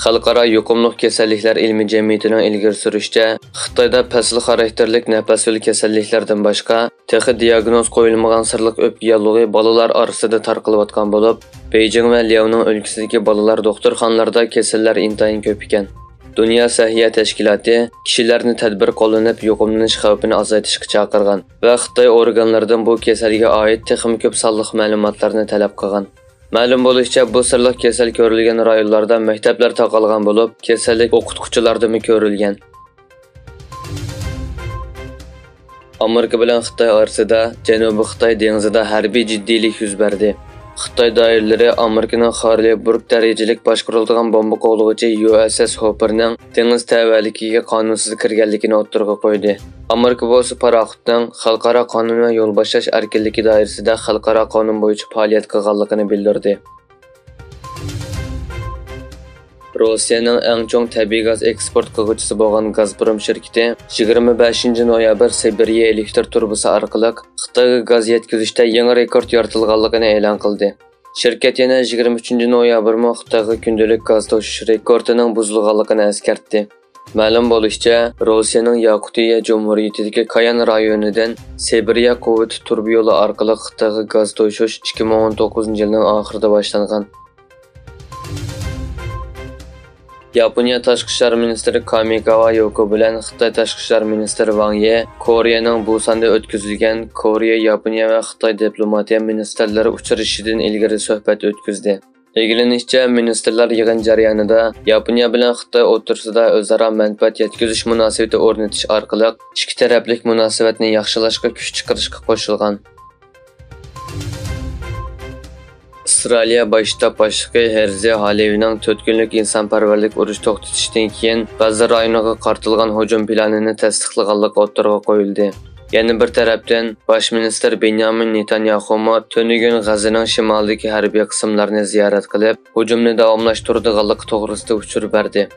Xalqaro yuqumli kasalliklar ilmiy jamiyatining ilgari surishicha, Xitoyda fasl xarakterlik nafas yo'li kasalliklaridan boshqa, texi diagnoz qo'yilmagan sirliq o'pka yallig'i bolalar orasida tarqalayotgan bo'lib, Beijing va Liaoning o'lkasidagi bolalar doktorxonalarida kasallar intayin ko'p ekan. Dünya Səhiyyə Təşkilatı kişilərni tədbir qo'llanib yuqumlanish xavfini azaytishga chaqirgan va Xitoy organlaridan bu kasalga oid texnik ko'p sonliq ma'lumotlarni talab qilgan. Ma'lum bo'lishicha, bu sirliq kasal ko'rilgan rayonlarda maktablar taqalgan bo'lib, kasallik o'qituvchilarda ko'rilgan. Amerika bilan Xitoy orasida Janubiy Xitoy dengizida harbiy jiddiylik yuz berdi. Xitoy doiralari Amerikaning Xarliburg darajalik boshqariladigan bomba qo'g'lovchi USS Hopperning dengiz tavalligiga qonunsiz kirganligini o'ttirg'a qo'ydi. Amerika bo'lsa paraxotning xalqaro qonun va yo'l boshlash erkinligi doirasida xalqaro qonun bo'yicha faoliyat qilganligini bildirdi. Rossiyaning eng chong tabiiy gaz eksport qiluvchisi bo'lgan Gazprom shirkati 25 noyabr Sibiriya elektr turbasi orqali Xitoyga gaz yetkazishda yangi rekord yaratilganligini e'lon qildi. Shirkat yana 23 noyabrda Xitoyga kundalik gaz toshish rekordining buzilganligini eskartdi. Ma'lum bo'lishicha, Rossiyaning Yakutiya Jumhuriyatidagi Kayan rayonidan Sibiriya quvvat turbi yo'li orqali Xitoyga gaz toshish 2019-yilning oxirida boshlangan. Yaponiya Tashqi ishlar ministri Kamikawa Yoko bilan Xitoy Tashqi ishlar ministri Wang Yi Koreyaning Busan'da o'tkazilgan Koreya, Yaponiya va Xitoy diplomatiya ministrlari uchrashuvidan ilgari suhbat o'tkazdi. Belgilanishicha, ministrlar yig'in jarayonida Yaponiya bilan Xitoy o'rtasida o'zaro manfaat yetkazish munosabati o'rnatish orqali ikki taraflik munosabatni yaxshilashga kuch chiqarishga qo'shilgan. Avstraliya bosh shtab boshlig'i Herzi Halevining 4 kunlik insonparvarlik urush to'xtatishdan keyin G'azza rayoniga qartilgan hujum planini tasdiqlaganligi o'ttirg'a qo'yildi. Yana bir tarafdan bosh ministr Benyamin Netanyahu tunugun G'azzaning shimolidagi harbiy qismlarini ziyorat qilib, hujumni davomlashtiradiganligi to'g'risida uchur berdi.